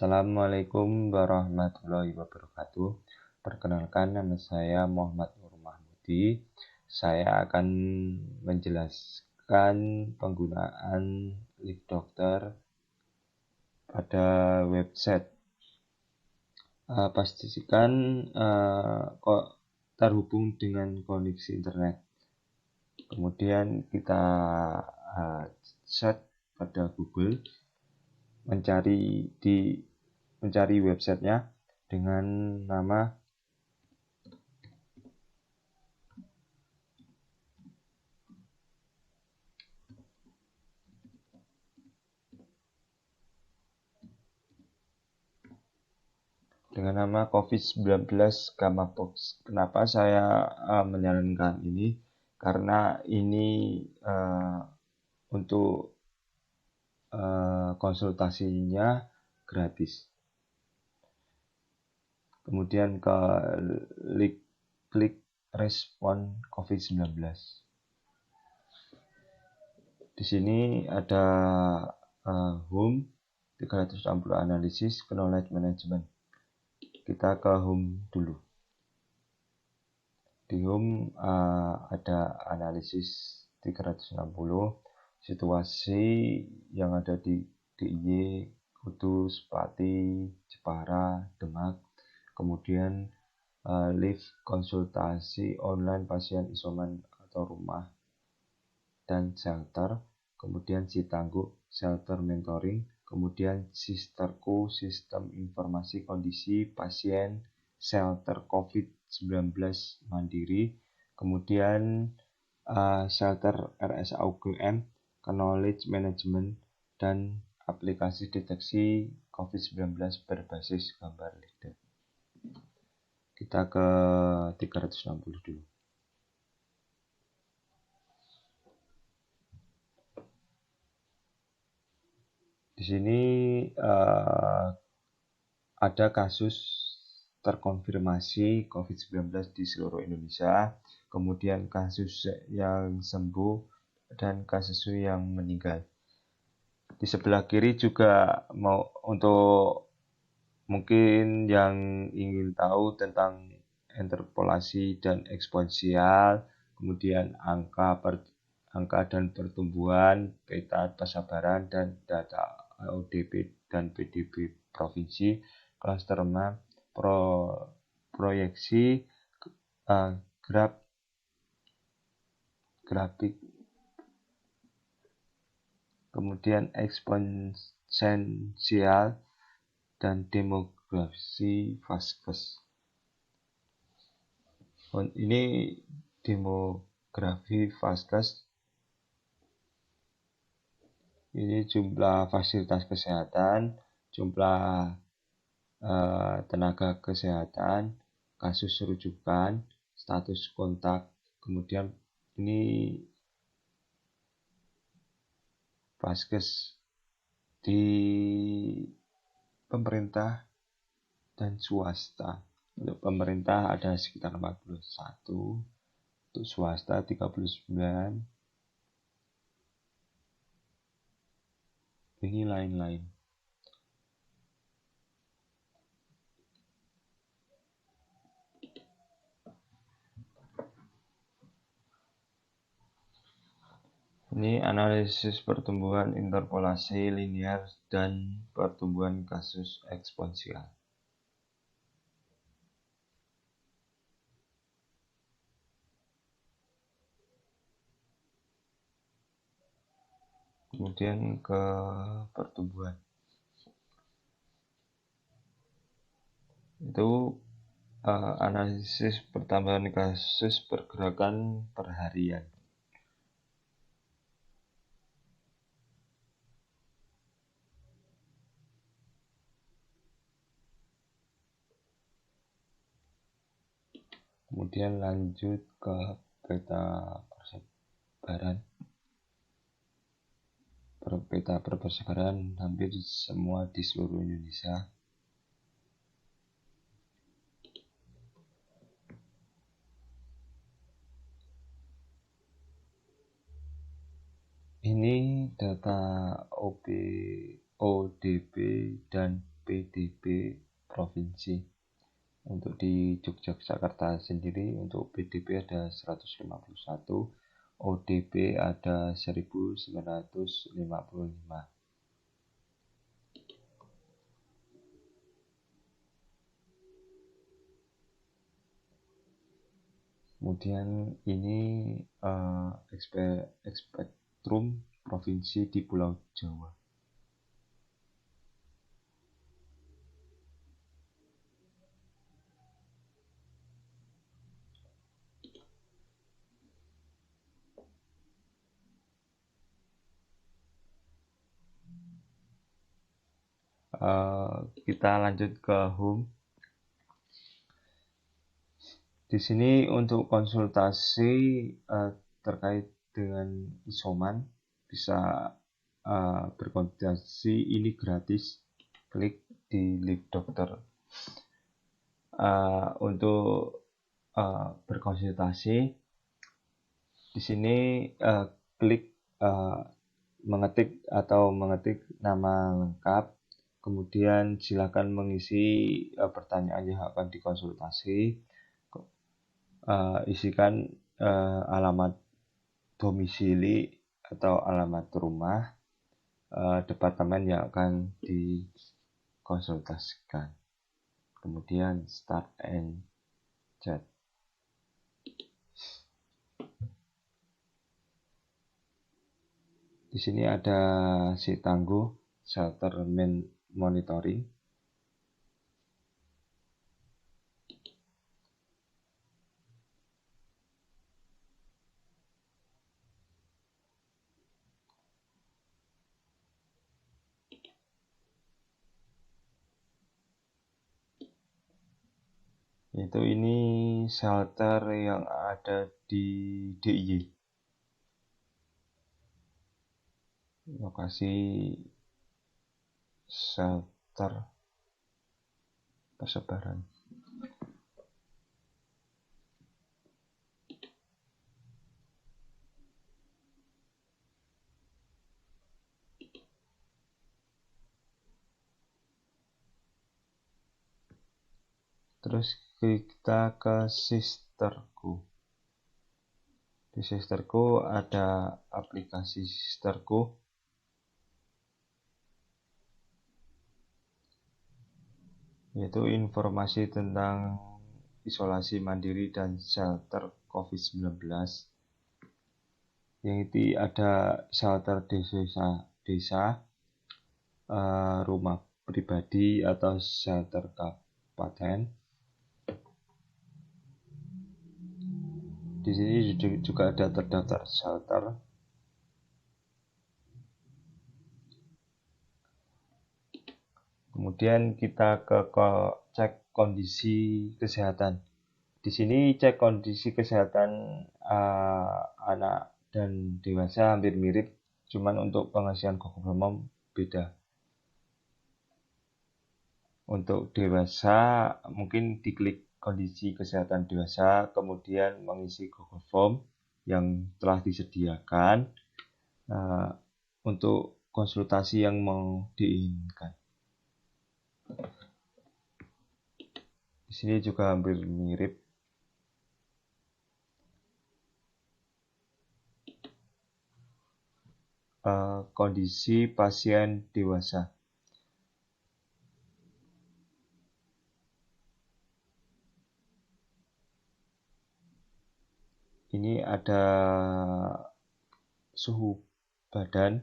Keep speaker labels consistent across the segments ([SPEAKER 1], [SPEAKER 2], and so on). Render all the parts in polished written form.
[SPEAKER 1] Assalamualaikum warahmatullahi wabarakatuh. Perkenalkan, nama saya Muhammad Nur Mahmudi. Saya akan menjelaskan penggunaan Lip Dokter pada website. Pastikan kok terhubung dengan koneksi internet. Kemudian kita search pada Google, mencari websitenya dengan nama COVID-19 Gamma Box. Kenapa saya menyarankan ini? Karena ini untuk konsultasinya gratis. Kemudian klik respon COVID-19. Di sini ada home, 360 analisis, knowledge management. Kita ke home dulu. Di home ada analisis 360, situasi yang ada di DIY, Kudus, Pati, Jepara, Demak. Kemudian live konsultasi online pasien isoman atau rumah dan shelter. Kemudian Citangguh, shelter mentoring. Kemudian Sisterku, sistem informasi kondisi pasien shelter COVID-19 mandiri. Kemudian shelter RSA UGM, knowledge management, dan aplikasi deteksi COVID-19 berbasis gambar LIDAR. Kita ke 360 dulu. Di sini ada kasus terkonfirmasi COVID-19 di seluruh Indonesia, kemudian kasus yang sembuh, dan kasus yang meninggal. Di sebelah kiri juga mau untuk mungkin yang ingin tahu tentang interpolasi dan eksponensial, kemudian angka dan pertumbuhan, peta kesabaran, dan data ODP dan PDB provinsi, klaster map, proyeksi, grafik, kemudian eksponensial, dan demografi Vaskes. Ini demografi Vaskes. Ini jumlah fasilitas kesehatan, jumlah tenaga kesehatan, kasus rujukan, status kontak. Kemudian ini Vaskes di pemerintah dan swasta. Untuk pemerintah ada sekitar 41, untuk swasta 39, ini lain-lain. Ini analisis pertumbuhan interpolasi linear dan pertumbuhan kasus eksponensial. Kemudian ke pertumbuhan. Itu analisis pertambahan kasus pergerakan per harian. Kemudian lanjut ke peta persebaran. Peta persebaran hampir semua di seluruh Indonesia. Ini data ODP dan PDB provinsi. Untuk di Yogyakarta sendiri untuk PDB ada 151, ODP ada 1955. Kemudian ini spektrum provinsi di Pulau Jawa. Kita lanjut ke home. Di sini untuk konsultasi terkait dengan isoman bisa berkonsultasi, ini gratis. Klik di link dokter. Untuk berkonsultasi di sini klik mengetik nama lengkap, kemudian silakan mengisi pertanyaan yang akan dikonsultasi. Isikan alamat domisili atau alamat rumah departemen yang akan dikonsultasikan. Kemudian start and chat. Di sini ada si tangguh shelter monitoring. Itu ini shelter yang ada di DIY. Lokasi shelter persebaran. Terus kita ke Sisterku. Di Sisterku ada aplikasi Sisterku. Yaitu informasi tentang isolasi mandiri dan shelter COVID-19. Yang itu ada shelter desa, rumah pribadi atau shelter kabupaten. Di sini juga ada terdaftar shelter. Kemudian kita ke cek kondisi kesehatan. Di sini cek kondisi kesehatan anak dan dewasa hampir mirip, cuman untuk pengisian Google Form beda. Untuk dewasa mungkin diklik kondisi kesehatan dewasa, kemudian mengisi Google Form yang telah disediakan untuk konsultasi yang mau diinginkan. Di sini juga hampir mirip. Kondisi pasien dewasa. Ini ada suhu badan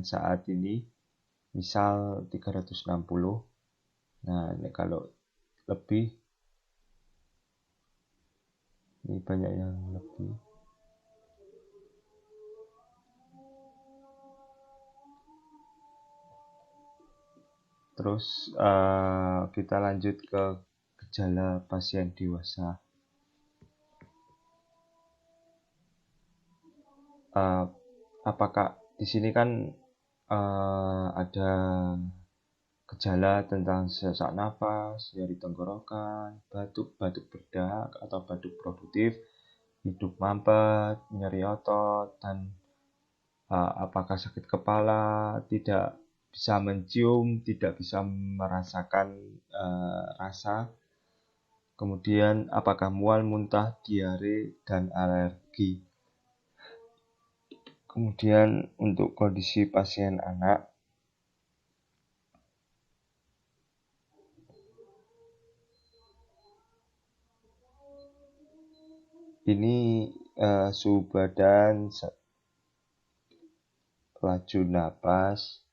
[SPEAKER 1] saat ini, misal 360. Nah, ini kalau lebih, ini banyak yang lebih. Terus kita lanjut ke gejala pasien dewasa. Apakah di sini kan ada gejala tentang sesak nafas, nyeri tenggorokan, batuk berdahak atau batuk produktif, hidup mampet, nyeri otot, dan apakah sakit kepala, tidak bisa mencium, tidak bisa merasakan rasa. Kemudian apakah mual, muntah, diare, dan alergi. Kemudian untuk kondisi pasien anak, ini suhu badan, laju napas,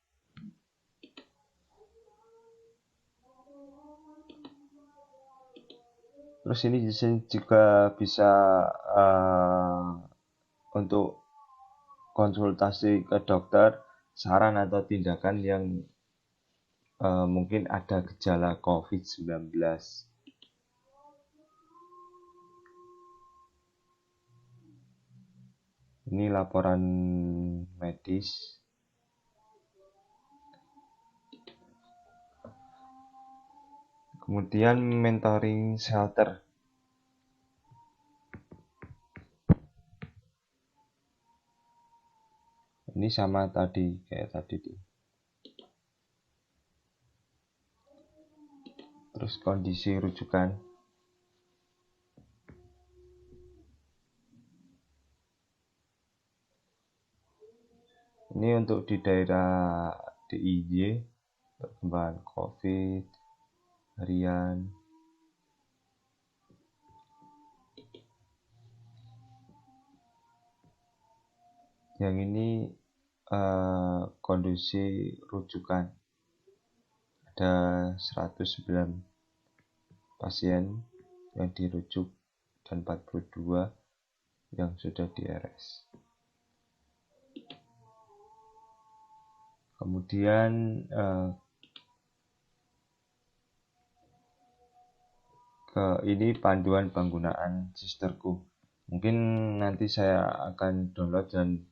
[SPEAKER 1] terus ini juga bisa untuk konsultasi ke dokter, saran atau tindakan yang mungkin ada gejala COVID-19. Ini laporan medis. Kemudian mentoring shelter. Ini sama tadi, kayak tadi tuh. Terus kondisi rujukan. Ini untuk di daerah DIY, perkembangan COVID, harian. Yang ini kondisi rujukan. Ada 109 pasien yang dirujuk dan 42 yang sudah di RS. Kemudian ini panduan penggunaan Sisterku. Mungkin nanti saya akan download dan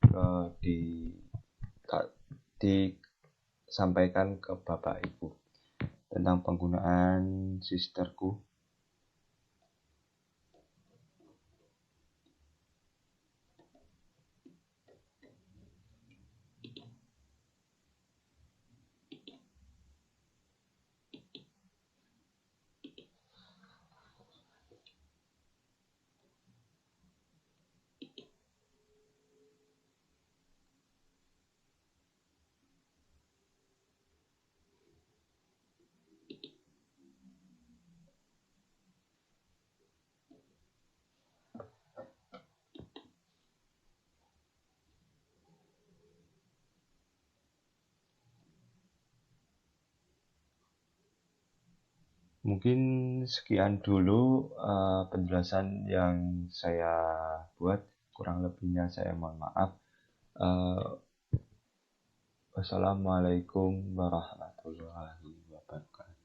[SPEAKER 1] disampaikan ke Bapak Ibu tentang penggunaan Sisterku. Mungkin sekian dulu penjelasan yang saya buat, kurang lebihnya saya mohon maaf. Wassalamualaikum warahmatullahi wabarakatuh.